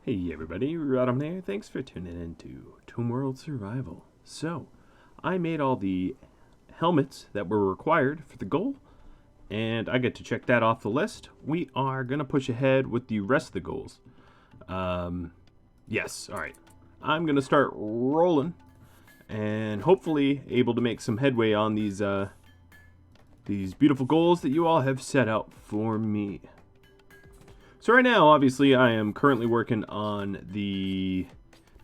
Hey everybody, Rhadamant here. Thanks for tuning in to RimWorld Survival. So, I made all the helmets that were required for the goal, and I get to check that off the list. We are going to push ahead with the rest of the goals. Yes, alright. I'm going to start rolling, and hopefully able to make some headway on these beautiful goals that you all have set out for me. So right now, obviously, I am currently working on the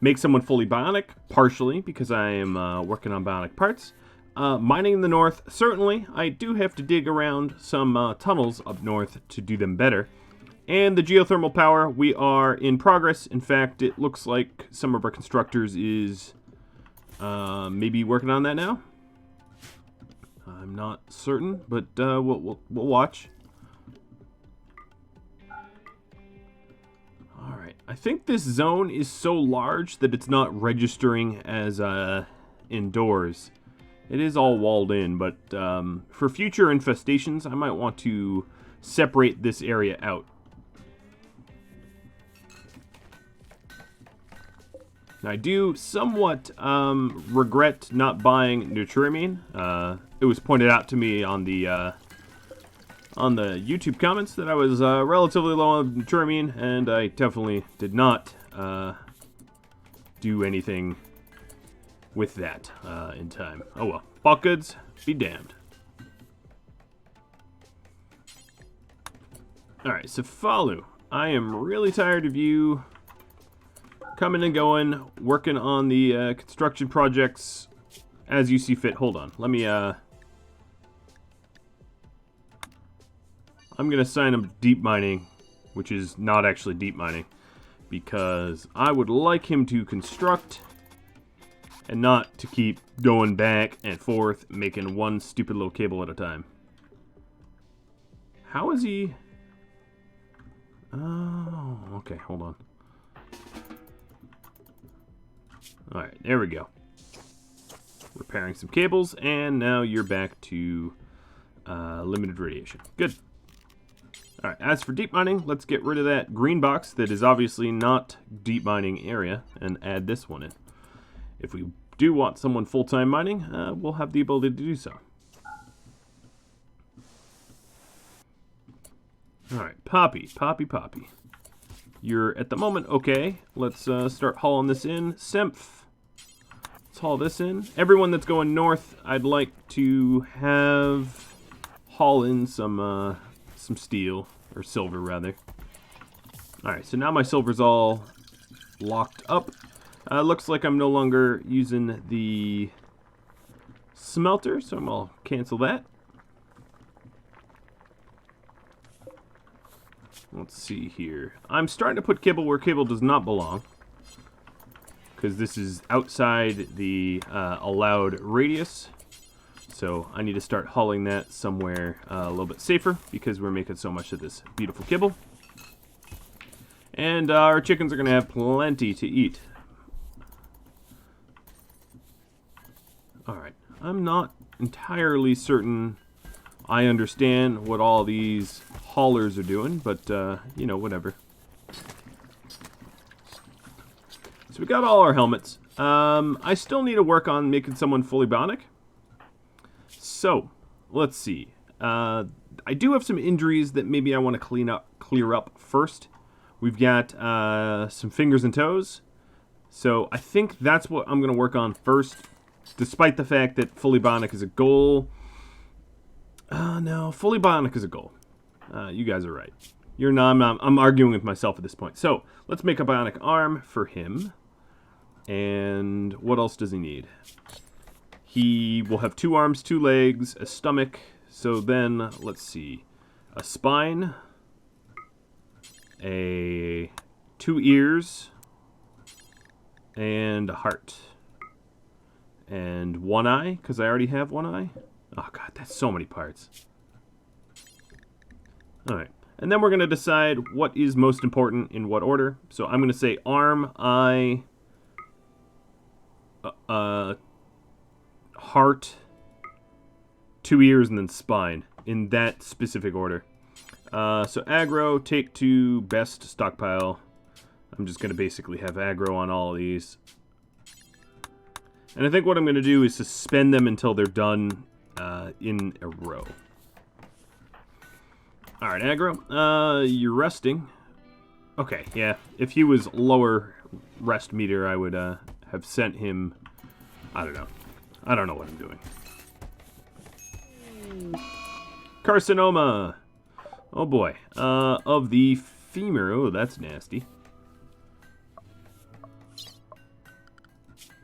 make someone fully bionic, partially, because I am working on bionic parts. Mining in the north, certainly, I do have to dig around some tunnels up north to do them better. And the geothermal power, we are in progress. In fact, it looks like some of our constructors is maybe working on that now. I'm not certain, but we'll watch. Alright, I think this zone is so large that it's not registering as indoors. It is all walled in, but for future infestations, I might want to separate this area out. Now, I do somewhat regret not buying Nutrimine. It was pointed out to me on the YouTube comments that I was relatively low on Nutrimine, and I definitely did not do anything with that in time. Oh well. Bulk goods, be damned. Alright, so Falu, I am really tired of you coming and going, working on the construction projects as you see fit. Hold on, let me I'm going to assign him deep mining, which is not actually deep mining, because I would like him to construct and not to keep going back and forth, making one stupid little cable at a time. How is he? Oh, okay, hold on. Alright, there we go. Repairing some cables, and now you're back to limited radiation. Good. Alright, as for deep mining, let's get rid of that green box that is obviously not deep mining area and add this one in. If we do want someone full-time mining, we'll have the ability to do so. Alright, Poppy. You're at the moment okay. Let's start hauling this in. Semph. Let's haul this in. Everyone that's going north, I'd like to have haul in some steel, or silver rather. Alright, so now my silver's all locked up. Looks like I'm no longer using the smelter, so I'll cancel that. Let's see here. I'm starting to put cable where cable does not belong, because this is outside the allowed radius. So I need to start hauling that somewhere a little bit safer, because we're making so much of this beautiful kibble. And our chickens are going to have plenty to eat. Alright, I'm not entirely certain I understand what all these haulers are doing, but, you know, whatever. So we got all our helmets. I still need to work on making someone fully bionic. So, let's see. I do have some injuries that maybe I want to clear up first. We've got some fingers and toes. So, I think that's what I'm going to work on first. Despite the fact that fully bionic is a goal. No, fully bionic is a goal. You guys are right. You're not. I'm arguing with myself at this point. So, let's make a bionic arm for him. And what else does he need? He will have 2 arms, 2 legs, a stomach. So then, let's see. A spine. 2 ears. And a heart. And 1 eye, because I already have 1 eye. Oh god, that's so many parts. Alright. And then we're going to decide what is most important in what order. So I'm going to say arm, eye, heart, 2 ears, and then spine, in that specific order. So aggro, take 2, best, stockpile. I'm just going to basically have aggro on all of these. And I think what I'm going to do is suspend them until they're done in a row. Alright, aggro. You're resting. Okay, yeah. If he was lower rest meter, I would have sent him... I don't know. I don't know what I'm doing. Carcinoma! Oh boy. Of the femur. Oh, that's nasty.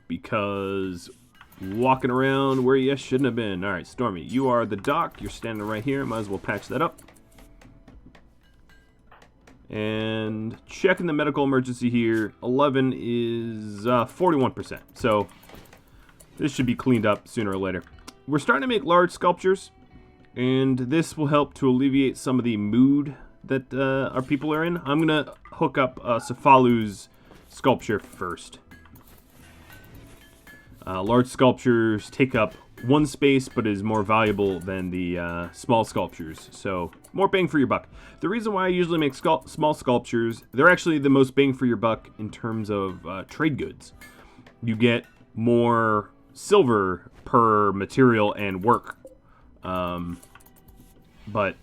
Because walking around where you shouldn't have been. Alright, Stormy, you are the doc. You're standing right here. Might as well patch that up. And checking the medical emergency here. 11 is 41%. So this should be cleaned up sooner or later. We're starting to make large sculptures. And this will help to alleviate some of the mood that our people are in. I'm going to hook up Cefalu's sculpture first. Large sculptures take up one space, but is more valuable than the small sculptures. So, more bang for your buck. The reason why I usually make small sculptures, they're actually the most bang for your buck in terms of trade goods. You get more silver per material and work. But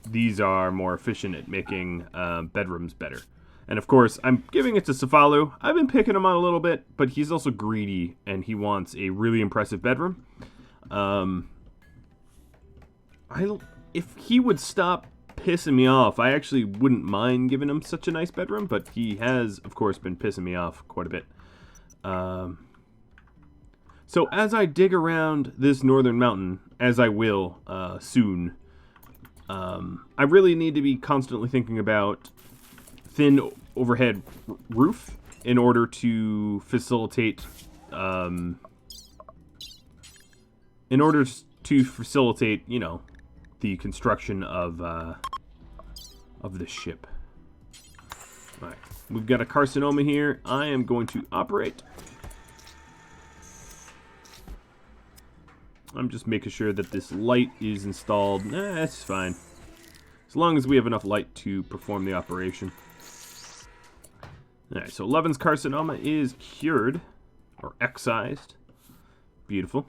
these are more efficient at making bedrooms better. And of course, I'm giving it to Cefalu. I've been picking him on a little bit, but he's also greedy, and he wants a really impressive bedroom. If he would stop pissing me off, I actually wouldn't mind giving him such a nice bedroom, but he has, of course, been pissing me off quite a bit. So as I dig around this northern mountain, as I will soon, I really need to be constantly thinking about thin overhead roof in order to facilitate you know, the construction of the ship. All right, we've got a carcinoma here. I am going to operate. I'm just making sure that this light is installed. That's fine. As long as we have enough light to perform the operation. Alright, so 11's carcinoma is cured. Or excised. Beautiful.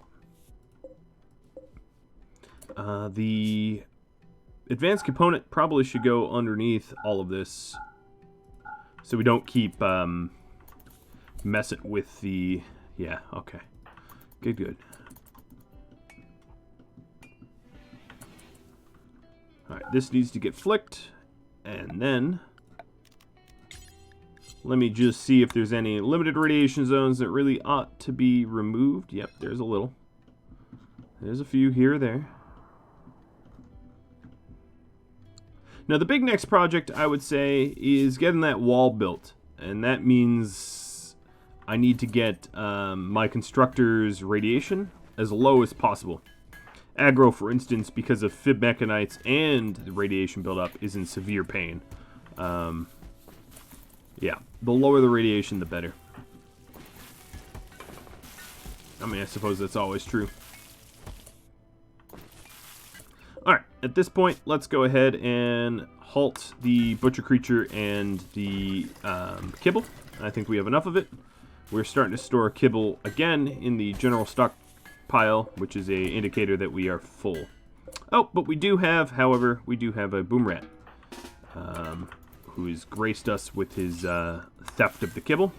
The advanced component probably should go underneath all of this. So we don't keep messing with the... Yeah, okay. Good, good. Alright, this needs to get flicked, and then let me just see if there's any limited radiation zones that really ought to be removed. Yep, there's a little. There's a few here or there. Now, the big next project, I would say, is getting that wall built, and that means I need to get my constructor's radiation as low as possible. Aggro, for instance, because of fib mechanites and the radiation buildup, is in severe pain. Yeah, the lower the radiation, the better. I mean, I suppose that's always true. Alright, at this point, let's go ahead and halt the butcher creature and the kibble. I think we have enough of it. We're starting to store kibble again in the general stock pile, which is a indicator that we are full. Oh, but we do have, however, we do have a boom rat who has graced us with his theft of the kibble.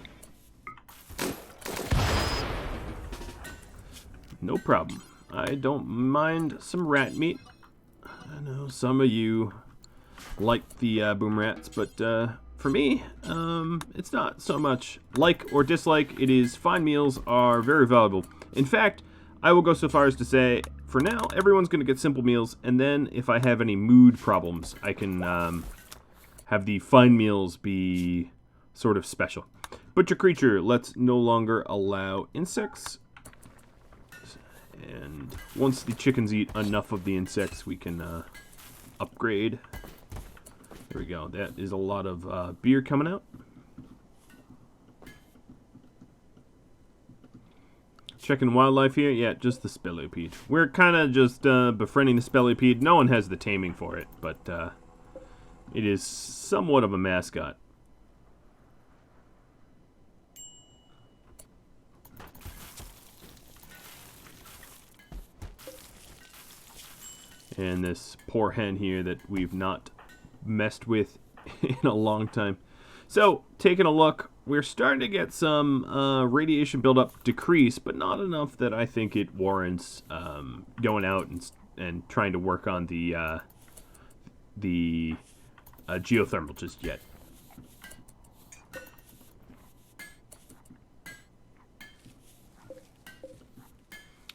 No problem. I don't mind some rat meat. I know some of you like the boom rats, but for me, it's not so much like or dislike. It is fine meals are very valuable. In fact, I will go so far as to say, for now, everyone's going to get simple meals, and then if I have any mood problems, I can have the fine meals be sort of special. Butcher creature, let's no longer allow insects. And once the chickens eat enough of the insects, we can upgrade. There we go. That is a lot of beer coming out. Checking wildlife here. Yeah, just the spelopede. We're kind of just befriending the spelopede. No one has the taming for it, but it is somewhat of a mascot. And this poor hen here that we've not messed with in a long time. So, taking a look, we're starting to get some radiation buildup decrease, but not enough that I think it warrants going out and trying to work on the geothermal just yet.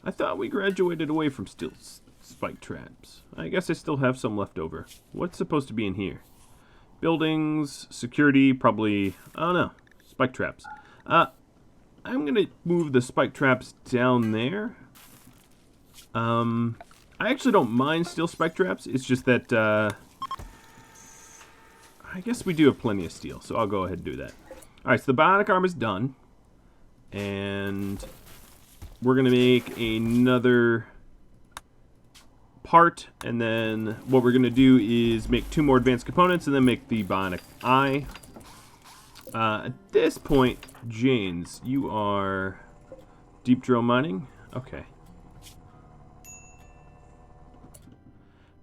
I thought we graduated away from steel spike traps. I guess I still have some left over. What's supposed to be in here? Buildings, security, probably, I don't know, spike traps. I'm going to move the spike traps down there. I actually don't mind steel spike traps. It's just that, I guess we do have plenty of steel, so I'll go ahead and do that. Alright, so the bionic arm is done. And we're going to make another part, and then what we're going to do is make 2 more advanced components and then make the Bionic Eye. At this point, Janes, you are deep drill mining? Okay.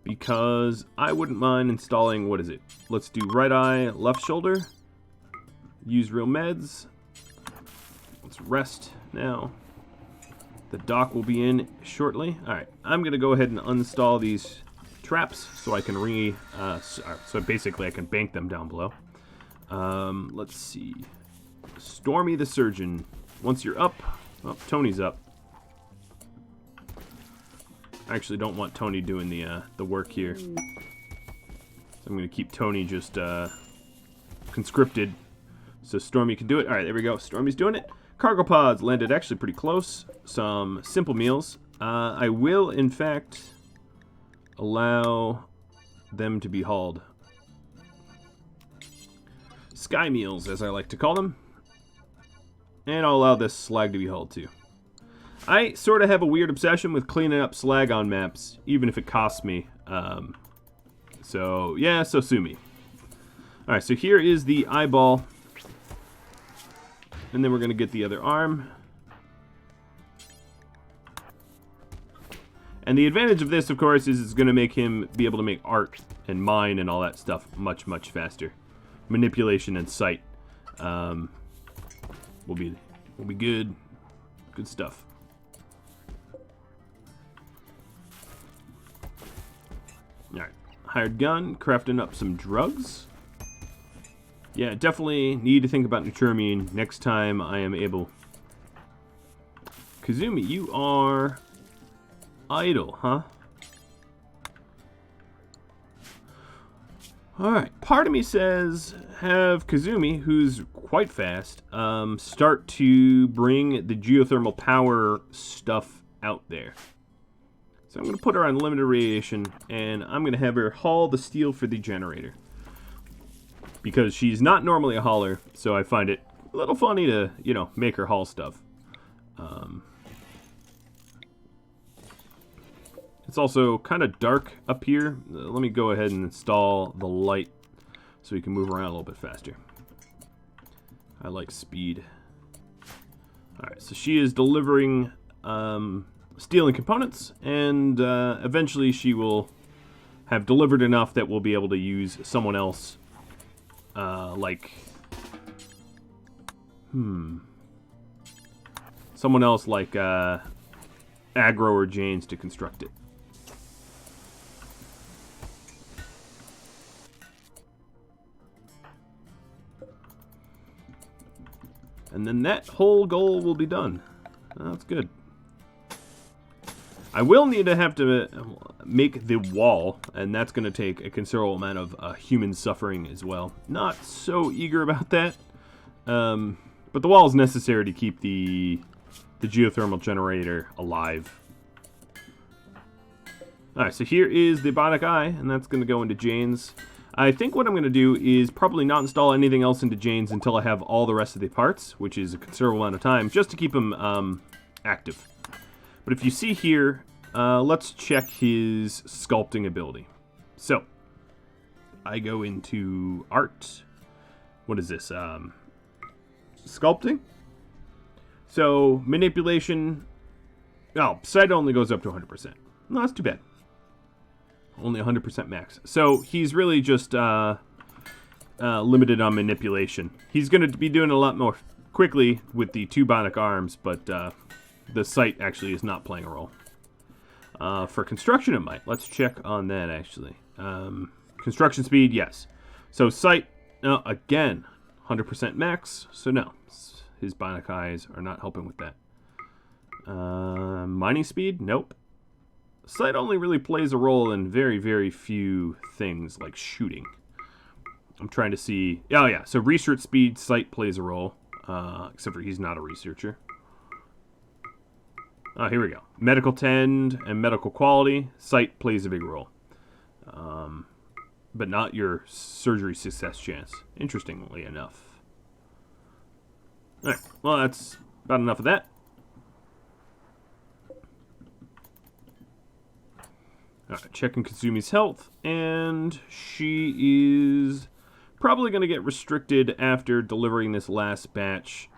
Because I wouldn't mind installing, what is it? Let's do right eye, left shoulder. Use real meds. Let's rest now. The dock will be in shortly. Alright, I'm going to go ahead and uninstall these traps so I can so basically I can bank them down below. Let's see. Stormy the Surgeon. Once you're up, oh, Tony's up. I actually don't want Tony doing the work here. So I'm going to keep Tony just conscripted so Stormy can do it. Alright, there we go. Stormy's doing it. Cargo pods landed actually pretty close. Some simple meals. I will, in fact, allow them to be hauled. Sky meals, as I like to call them. And I'll allow this slag to be hauled, too. I sort of have a weird obsession with cleaning up slag on maps, even if it costs me. So, yeah, so sue me. Alright, so here is the eyeball. And then we're going to get the other arm. And the advantage of this, of course, is it's going to make him be able to make art and mine and all that stuff much, much faster. Manipulation and sight will be good. Good stuff. Alright. Hired gun. Crafting up some drugs. Yeah, definitely need to think about Nutrimine next time I am able. Kazumi, you are idle, huh? Alright, part of me says have Kazumi, who's quite fast, start to bring the geothermal power stuff out there. So I'm going to put her on limited radiation, and I'm going to have her haul the steel for the generator. Because she's not normally a hauler, so I find it a little funny to, you know, make her haul stuff. It's also kind of dark up here. Let me go ahead and install the light so we can move around a little bit faster. I like speed. Alright, so she is delivering steel and components, and eventually she will have delivered enough that we'll be able to use someone else. Someone else like Agro or Janes to construct it. And then that whole goal will be done. That's good. I will need to have to make the wall, and that's going to take a considerable amount of human suffering as well. Not so eager about that, but the wall is necessary to keep the geothermal generator alive. Alright, so here is the Bionic Eye, and that's going to go into Jane's. I think what I'm going to do is probably not install anything else into Jane's until I have all the rest of the parts, which is a considerable amount of time, just to keep them active. But if you see here, let's check his sculpting ability. So, I go into art. What is this? Sculpting? So, manipulation. Oh, sight only goes up to 100%. No, that's too bad. only 100% max. So he's really just limited on manipulation. He's going to be doing a lot more quickly with the 2 bionic arms, but the sight actually is not playing a role. For construction, it might. Let's check on that, actually. Construction speed, yes. So sight, again, 100% max, so no. His Bionic Eyes are not helping with that. Mining speed, nope. Sight only really plays a role in very, very few things, like shooting. I'm trying to see... Oh, yeah, so research speed, sight plays a role. Except for he's not a researcher. Oh, here we go. Medical tend and medical quality. Sight plays a big role. But not your surgery success chance, interestingly enough. Alright, well, that's about enough of that. Alright, checking Kazumi's health, and she is probably going to get restricted after delivering this last batch.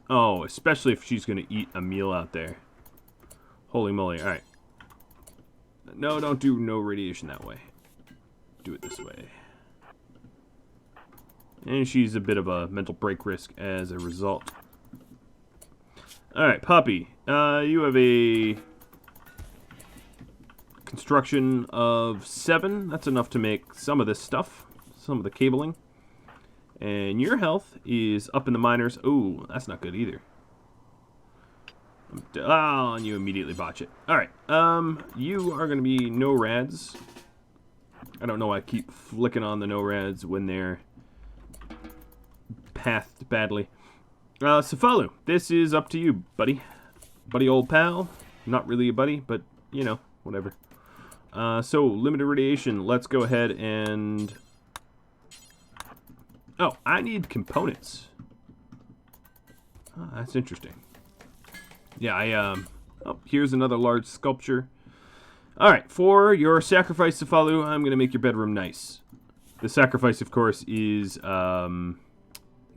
Oh, especially if she's going to eat a meal out there. Holy moly, alright. No, don't do no radiation that way. Do it this way. And she's a bit of a mental break risk as a result. Alright, Puppy. You have a construction of 7. That's enough to make some of this stuff. Some of the cabling. And your health is up in the minors. Ooh, that's not good either. Oh, and you immediately botch it. Alright, you are going to be no rads. I don't know why I keep flicking on the no rads when they're pathed badly. Safalu, this is up to you, buddy. Buddy old pal. Not really a buddy, but, you know, whatever. So, limited radiation. Let's go ahead and... Oh, I need components. Oh, that's interesting. Yeah, Oh, here's another large sculpture. Alright, for your sacrifice, Safalu, I'm going to make your bedroom nice. The sacrifice, of course, is the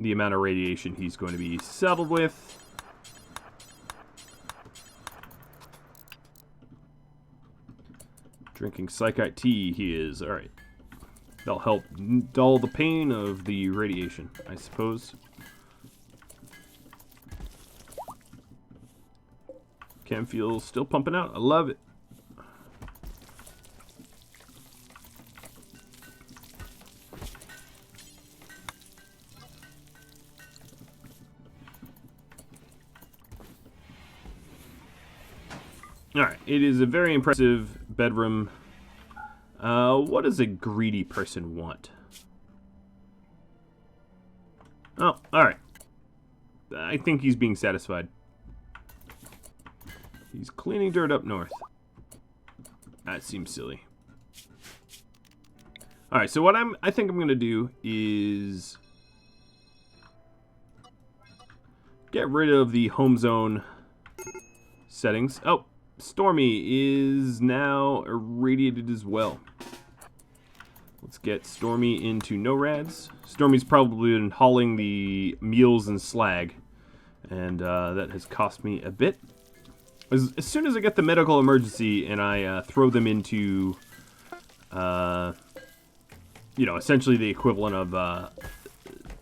amount of radiation he's going to be saddled with. Drinking psychite tea, he is. Alright. That'll help dull the pain of the radiation, I suppose. Chem fuel still pumping out. I love it. Alright, it is a very impressive bedroom. What does a greedy person want? Oh, alright. I think he's being satisfied. He's cleaning dirt up north. That seems silly. Alright, so what I think I'm going to do is get rid of the home zone settings. Oh, Stormy is now irradiated as well. Let's get Stormy into NORADs. Stormy's probably been hauling the meals and slag, and that has cost me a bit. As soon as I get the medical emergency and I throw them into, you know, essentially the equivalent of,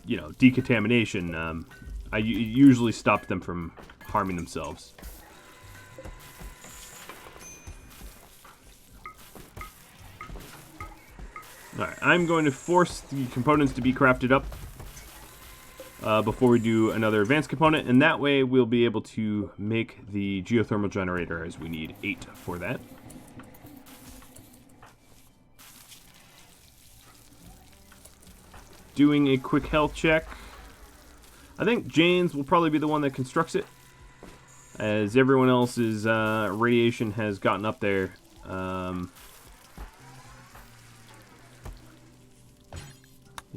you know, decontamination, I usually stop them from harming themselves. Alright, I'm going to force the components to be crafted up before we do another advanced component, and that way we'll be able to make the geothermal generator, as we need 8 for that. Doing a quick health check. I think Jane's will probably be the one that constructs it, as everyone else's radiation has gotten up there.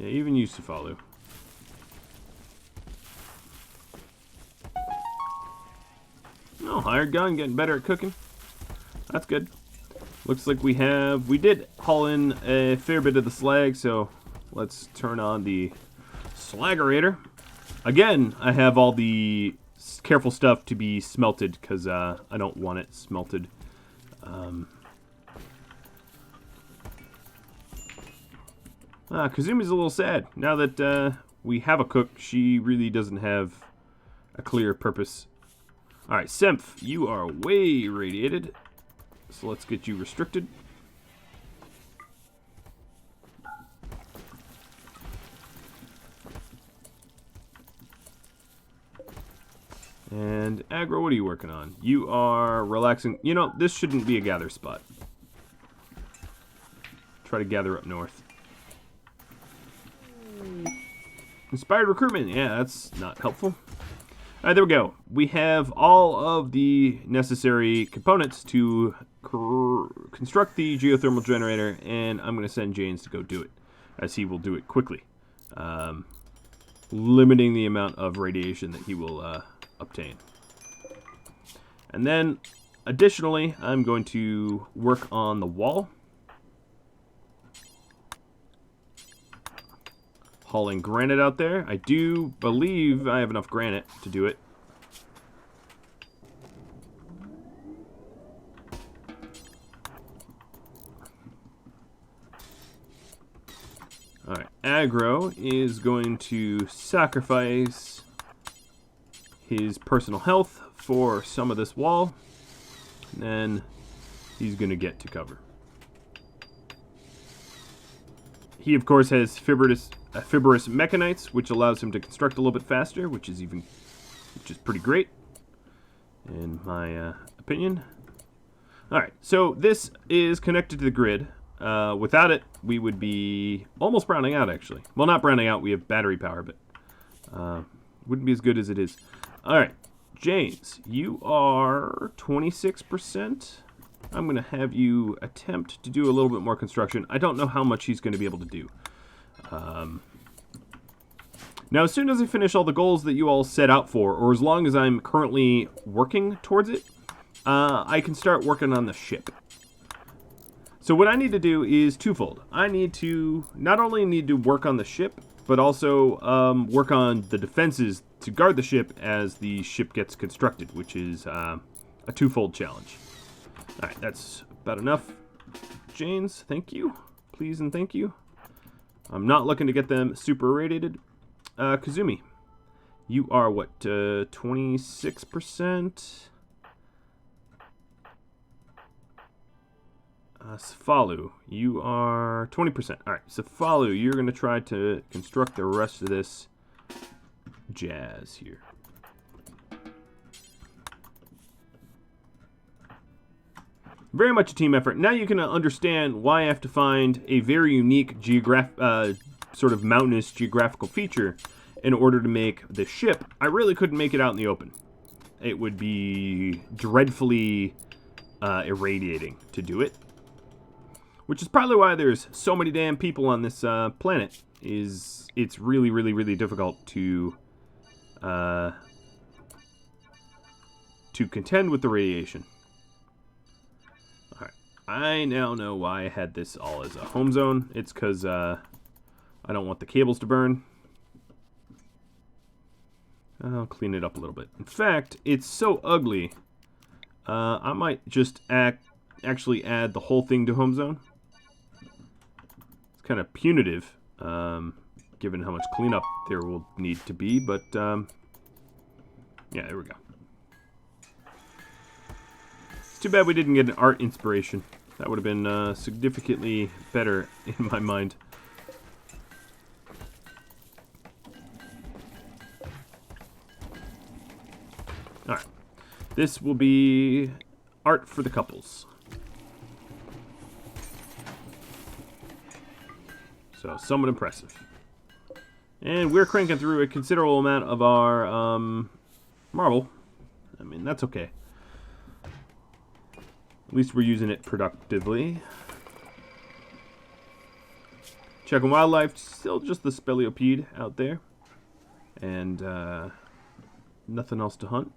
Yeah, even you, Safalu. Oh, hired gun, getting better at cooking. That's good. Looks like we did haul in a fair bit of the slag, so let's turn on the slagerator. Again, I have all the careful stuff to be smelted, because I don't want it smelted. Kazumi's a little sad. Now that we have a cook, she really doesn't have a clear purpose. Alright, Semph, you are way irradiated. So let's get you restricted. And Aggro, what are you working on? You are relaxing. You know, this shouldn't be a gather spot. Try to gather up north. Inspired recruitment. Yeah, that's not helpful. Alright, there we go. We have all of the necessary components to construct the geothermal generator, and I'm going to send James to go do it, as he will do it quickly. Limiting the amount of radiation that he will obtain. And then, additionally, I'm going to work on the wall. Hauling granite out there. I do believe I have enough granite to do it. Alright, Aggro is going to sacrifice his personal health for some of this wall. And then he's going to get to cover. He, of course, has fibrous mechanites, which allows him to construct a little bit faster, which is pretty great, in my opinion. Alright, so this is connected to the grid. Without it, we would be almost browning out, actually. Well, not browning out, we have battery power, but wouldn't be as good as it is. Alright, James, you are 26%. I'm going to have you attempt to do a little bit more construction. I don't know how much he's going to be able to do. Now, as soon as I finish all the goals that you all set out for, or as long as I'm currently working towards it, I can start working on the ship. So what I need to do is twofold. I need to not only need to work on the ship, but also work on the defenses to guard the ship as the ship gets constructed, which is a twofold challenge. Alright, that's about enough. Janes, thank you. Please and thank you. I'm not looking to get them super irradiated. Kazumi, you are what, 26%? Safalu, you are 20%. Alright, Safalu, you're going to try to construct the rest of this jazz here. Very much a team effort. Now you can understand why I have to find a very unique sort of mountainous geographical feature in order to make the ship. I really couldn't make it out in the open. It would be dreadfully irradiating to do it. Which is probably why there's so many damn people on this planet. It's really, really, really difficult to contend with the radiation. Alright, I now know why I had this all as a home zone. It's because I don't want the cables to burn. I'll clean it up a little bit. In fact, it's so ugly, I might just actually add the whole thing to home zone. It's kind of punitive, given how much cleanup there will need to be, but yeah, there we go. It's too bad we didn't get an art inspiration. That would have been significantly better in my mind. Alright. This will be art for the couples. So, somewhat impressive. And we're cranking through a considerable amount of our marble. I mean, that's okay. At least we're using it productively. Checking wildlife, still just the speleopede out there. And nothing else to hunt.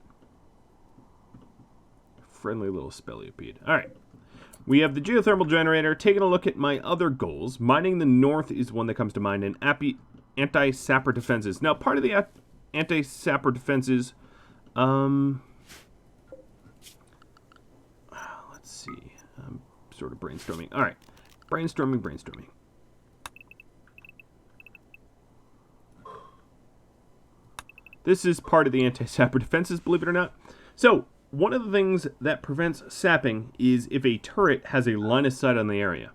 Friendly little speleopede. Alright. We have the geothermal generator. Taking a look at my other goals. Mining the north is one that comes to mind. And anti-sapper defenses. Now, part of the anti-sapper defenses... let's see. I'm sort of brainstorming. Alright. Brainstorming. This is part of the anti-sapper defenses, believe it or not. So, one of the things that prevents sapping is if a turret has a line of sight on the area.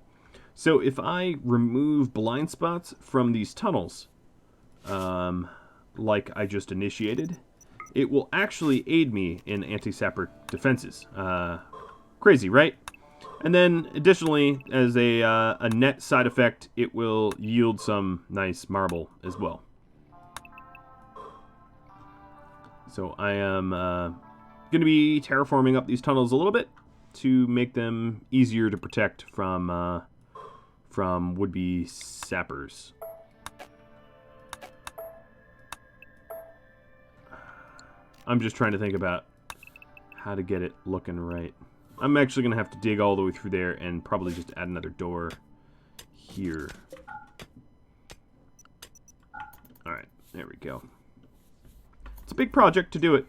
So if I remove blind spots from these tunnels, like I just initiated, it will actually aid me in anti-sapper defenses. Crazy, right? And then, additionally, as a net side effect, it will yield some nice marble as well. So I am going to be terraforming up these tunnels a little bit to make them easier to protect from would-be sappers. I'm just trying to think about how to get it looking right. I'm actually going to have to dig all the way through there and probably just add another door here. Alright, there we go. It's a big project to do it,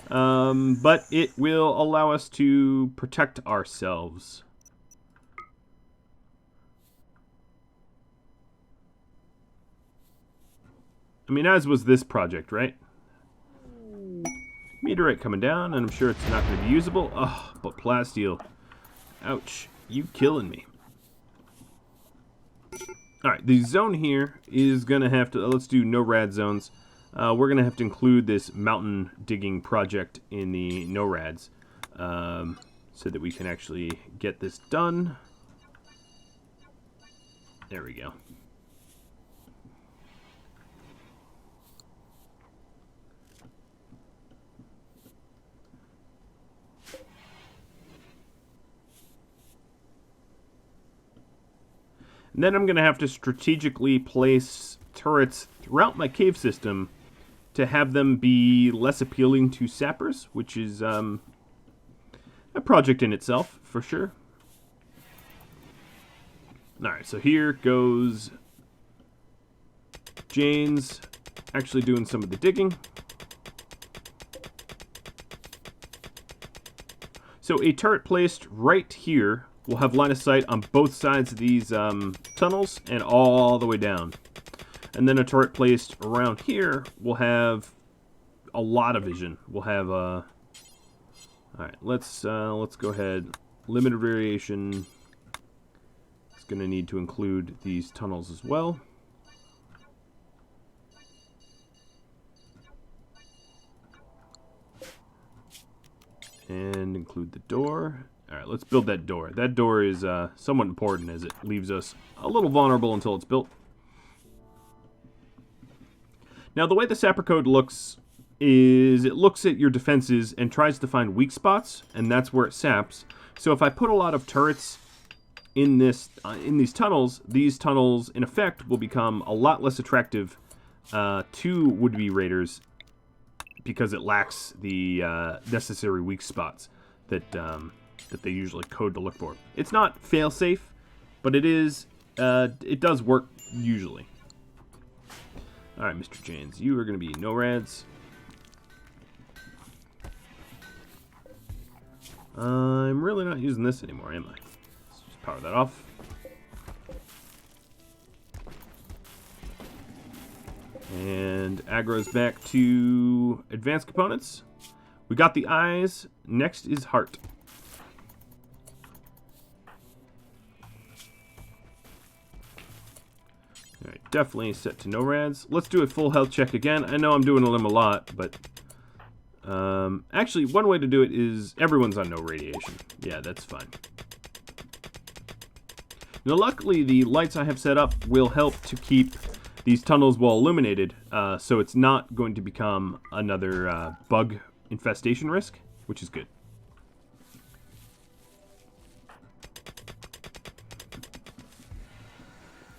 but it will allow us to protect ourselves. I mean, as was this project, right? Meteorite coming down, and I'm sure it's not going to be usable. Oh, but plasteel. Ouch. You killing me. Alright, the zone here is going to have to... Let's do no rad zones. We're going to have to include this mountain digging project in the no-rads so that we can actually get this done. There we go. And then I'm going to have to strategically place turrets throughout my cave system to have them be less appealing to sappers, which is a project in itself, for sure. Alright, so here goes Jane's actually doing some of the digging. So a turret placed right here will have line of sight on both sides of these tunnels and all the way down. And then a turret placed around here will have a lot of vision. We'll have a... Alright, let's go ahead. Limited variation. It's going to need to include these tunnels as well. And include the door. Alright, let's build that door. That door is somewhat important as it leaves us a little vulnerable until it's built. Now, the way the Sapper code looks is it looks at your defenses and tries to find weak spots, and that's where it saps. So if I put a lot of turrets in these tunnels, in effect, will become a lot less attractive to would-be raiders because it lacks the necessary weak spots that they usually code to look for. It's not fail-safe, but it is. It does work usually. All right, Mr. Janes, you are going to be no-rads. I'm really not using this anymore, am I? Let's just power that off. And aggro's back to advanced components. We got the eyes. Next is heart. Alright, definitely set to no rads. Let's do a full health check again. I know I'm doing them a lot, but... actually, one way to do it is everyone's on no radiation. Yeah, that's fine. Now, luckily, the lights I have set up will help to keep these tunnels well illuminated, so it's not going to become another bug infestation risk, which is good.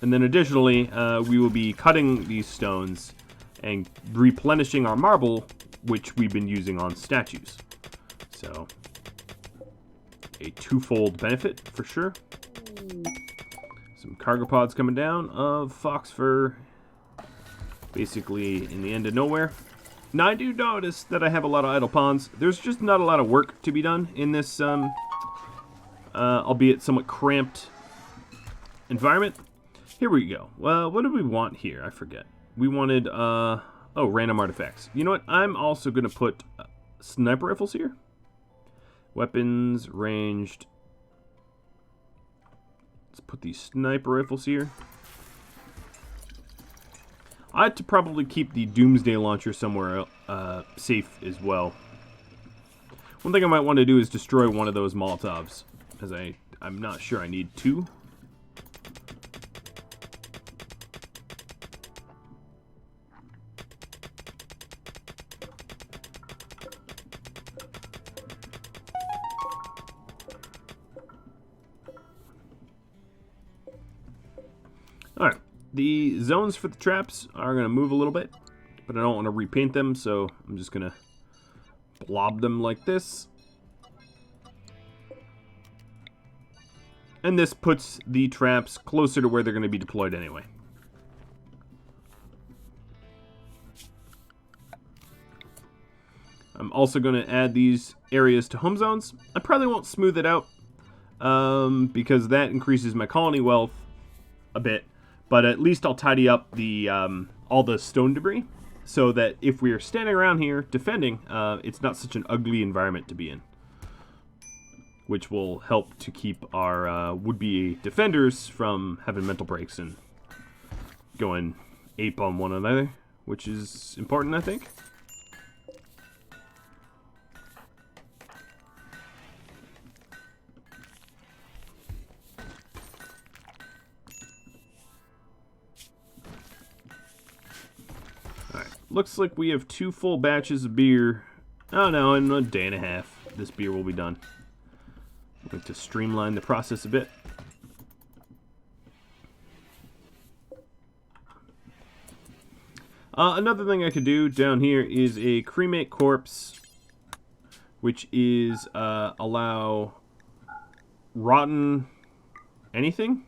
And then additionally, we will be cutting these stones and replenishing our marble, which we've been using on statues. So, a twofold benefit for sure. Some cargo pods coming down of fox fur, basically in the end of nowhere. Now, I do notice that I have a lot of idle ponds. There's just not a lot of work to be done in this, albeit somewhat cramped environment. Here we go. Well, what did we want here? I forget. We wanted a Oh, random artifacts. You know what? I'm also going to put sniper rifles here. Weapons, ranged. Let's put these sniper rifles here. I had to probably keep the Doomsday Launcher somewhere safe as well. One thing I might want to do is destroy one of those Molotovs, as I'm not sure I need two. Alright, the zones for the traps are going to move a little bit, but I don't want to repaint them, so I'm just going to blob them like this. And this puts the traps closer to where they're going to be deployed anyway. I'm also going to add these areas to home zones. I probably won't smooth it out because that increases my colony wealth a bit. But at least I'll tidy up the all the stone debris so that if we are standing around here defending, it's not such an ugly environment to be in. Which will help to keep our would-be defenders from having mental breaks and going ape on one another, which is important, I think. Looks like we have 2 full batches of beer. Oh no, in a day and a half, this beer will be done. I'd like to streamline the process a bit. Another thing I could do down here is a cremate corpse, which is allow rotten anything.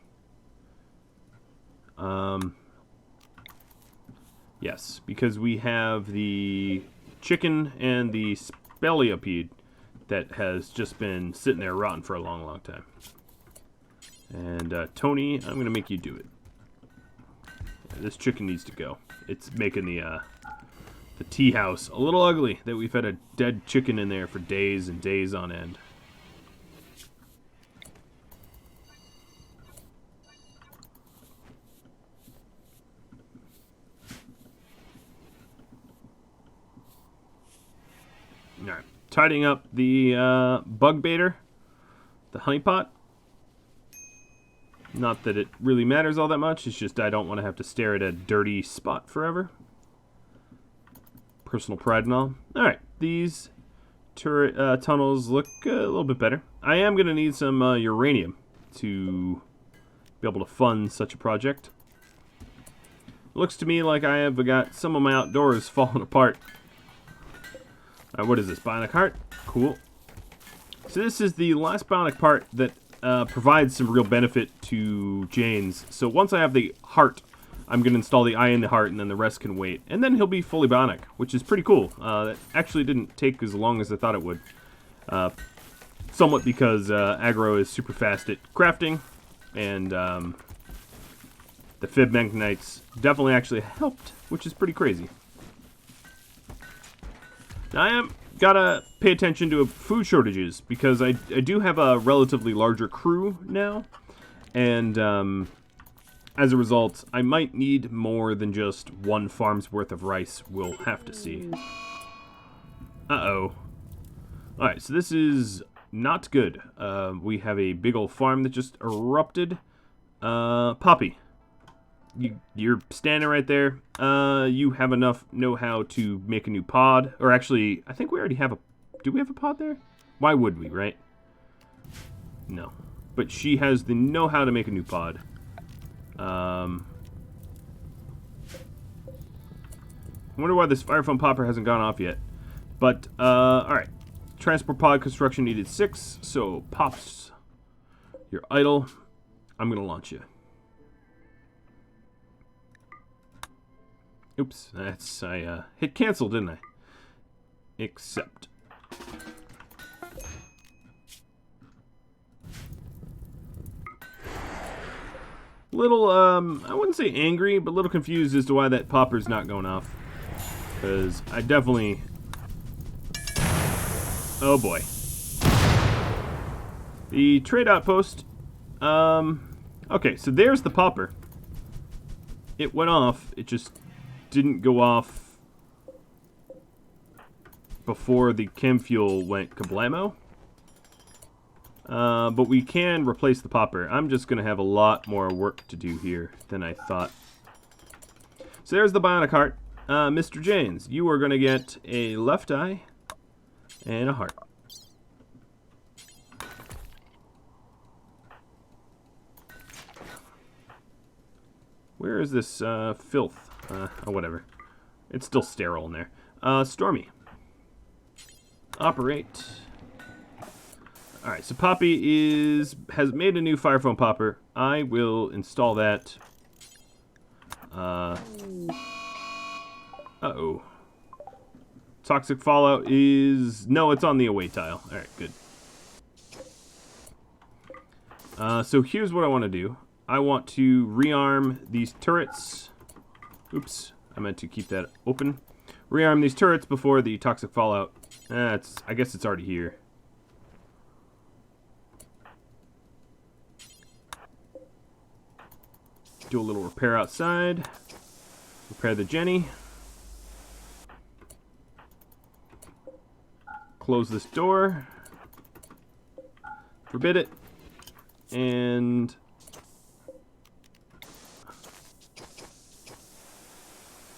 Yes, because we have the chicken and the speleopede that has just been sitting there rotten for a long, long time. And Tony, I'm going to make you do it. Yeah, this chicken needs to go. It's making the tea house a little ugly that we've had a dead chicken in there for days and days on end. Alright, tidying up the bug baiter, the honeypot. Not that it really matters all that much, it's just I don't want to have to stare at a dirty spot forever. Personal pride and all. Alright, these turret tunnels look a little bit better. I am going to need some uranium to be able to fund such a project. Looks to me like I have got some of my outdoors falling apart. What is this? Bionic heart? Cool. So this is the last bionic part that provides some real benefit to Jane's. So once I have the heart, I'm going to install the eye in the heart, and then the rest can wait. And then he'll be fully bionic, which is pretty cool. That actually didn't take as long as I thought it would. Somewhat because Aggro is super fast at crafting, and the Fib Magnetites definitely actually helped, which is pretty crazy. Now, I am gotta pay attention to food shortages because I do have a relatively larger crew now, and as a result, I might need more than just one farm's worth of rice. We'll have to see. Uh-oh. Alright, so this is not good. We have a big old farm that just erupted. Poppy. You're standing right there. You have enough know-how to make a new pod. Or actually, I think we already have a... Do we have a pod there? Why would we, right? No. But she has the know-how to make a new pod. I wonder why this fire foam popper hasn't gone off yet. But, alright. Transport pod construction needed 6. So, Pops, you're idle. I'm going to launch you. Oops, I hit cancel, didn't I? Accept. Little, I wouldn't say angry, but a little confused as to why that popper's not going off. Because I definitely... Oh boy. The trade outpost. Okay, so there's the popper. It went off. It just didn't go off before the chem fuel went kablamo. But we can replace the popper. I'm just going to have a lot more work to do here than I thought. So there's the Bionic heart. Mr. Janes, you are going to get a left eye and a heart. Where is this filth? Oh, whatever. It's still sterile in there. Stormy. Operate. Alright, so Poppy has made a new fire foam popper. I will install that. Uh-oh. Toxic fallout is... No, it's on the away tile. Alright, good. So here's what I want to do. I want to rearm these turrets. Oops, I meant to keep that open. Rearm these turrets before the toxic fallout. I guess it's already here. Do a little repair outside. Repair the Jenny. Close this door. Forbid it. And...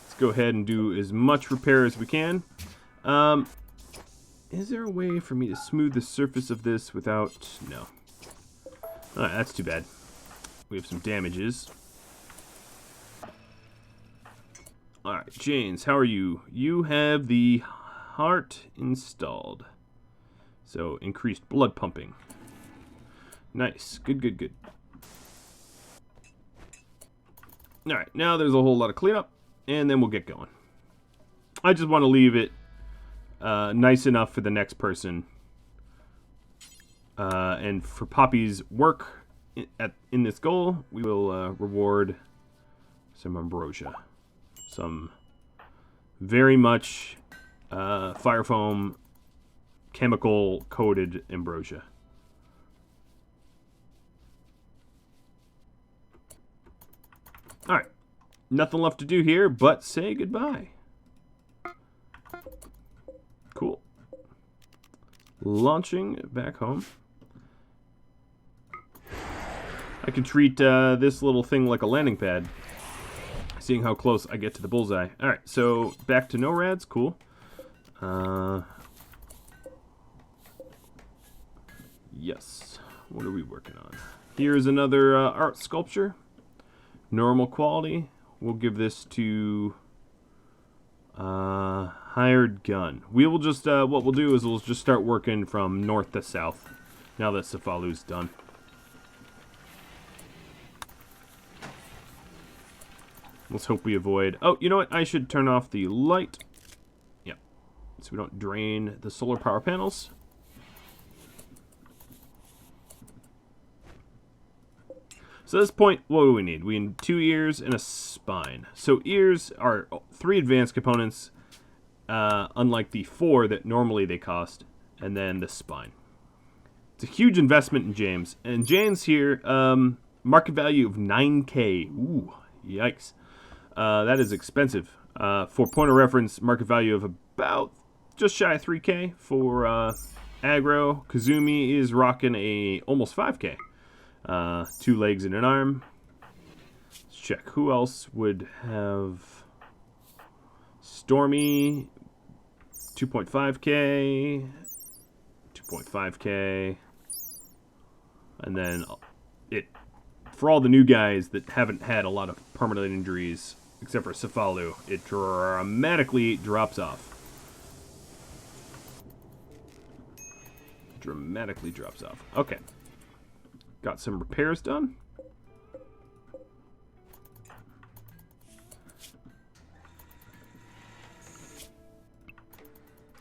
let's go ahead and do as much repair as we can. Is there a way for me to smooth the surface of this without... No. Alright, that's too bad. We have some damages. Alright, Janes, how are you? You have the heart installed. So, increased blood pumping. Nice. Good, good, good. Alright, now there's a whole lot of cleanup, and then we'll get going. I just want to leave it nice enough for the next person. And for Poppy's work in this goal, we will reward some ambrosia. Some very much fire foam chemical coated ambrosia. Alright, nothing left to do here but say goodbye. Cool. Launching back home. I can treat this little thing like a landing pad, seeing how close I get to the bullseye. Alright, so back to NORADs, cool. Yes, what are we working on? Here's another art sculpture. Normal quality. We'll give this to hired gun. We will just, what we'll do is we'll just start working from north to south now that Cefalu's done. Let's hope we avoid... Oh, you know what? I should turn off the light. Yeah. So we don't drain the solar power panels. So at this point, what do we need? We need 2 ears and a spine. So ears are 3 advanced components, unlike the 4 that normally they cost, and then the spine. It's a huge investment in James. And James here, market value of 9K. Ooh, yikes. That is expensive. For point of reference, market value of about just shy of 3K for aggro. Kazumi is rocking a almost 5K. 2 legs and an arm. Let's check. Who else would have Stormy? 2.5K. 2.5K. And then it for all the new guys that haven't had a lot of permanent injuries, except for Cefalu, it dramatically drops off. Dramatically drops off. Okay. Got some repairs done.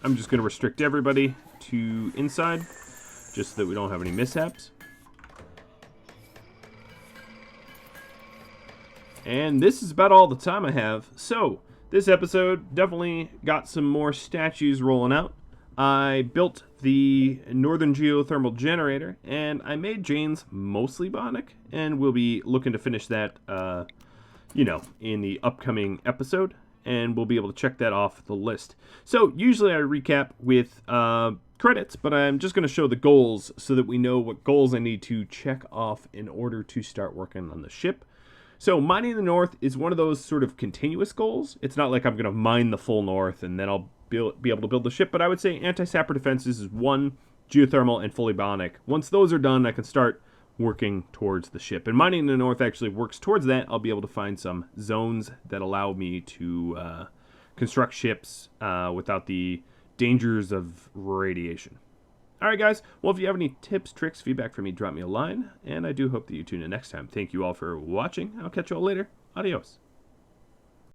I'm just going to restrict everybody to inside, just so that we don't have any mishaps. And this is about all the time I have. So, this episode definitely got some more statues rolling out. I built the Northern Geothermal Generator, and I made Jane's mostly Bionic, and we'll be looking to finish that, in the upcoming episode, and we'll be able to check that off the list. So, usually I recap with credits, but I'm just going to show the goals so that we know what goals I need to check off in order to start working on the ship. So, mining the north is one of those sort of continuous goals. It's not like I'm going to mine the full north and then I'll be able to build the ship, but I would say anti-sapper defenses is 1, geothermal, and fully bionic. Once those are done, I can start working towards the ship. And mining in the north actually works towards that. I'll be able to find some zones that allow me to construct ships without the dangers of radiation. Alright guys, well if you have any tips, tricks, feedback for me, drop me a line, and I do hope that you tune in next time. Thank you all for watching. I'll catch you all later. Adios.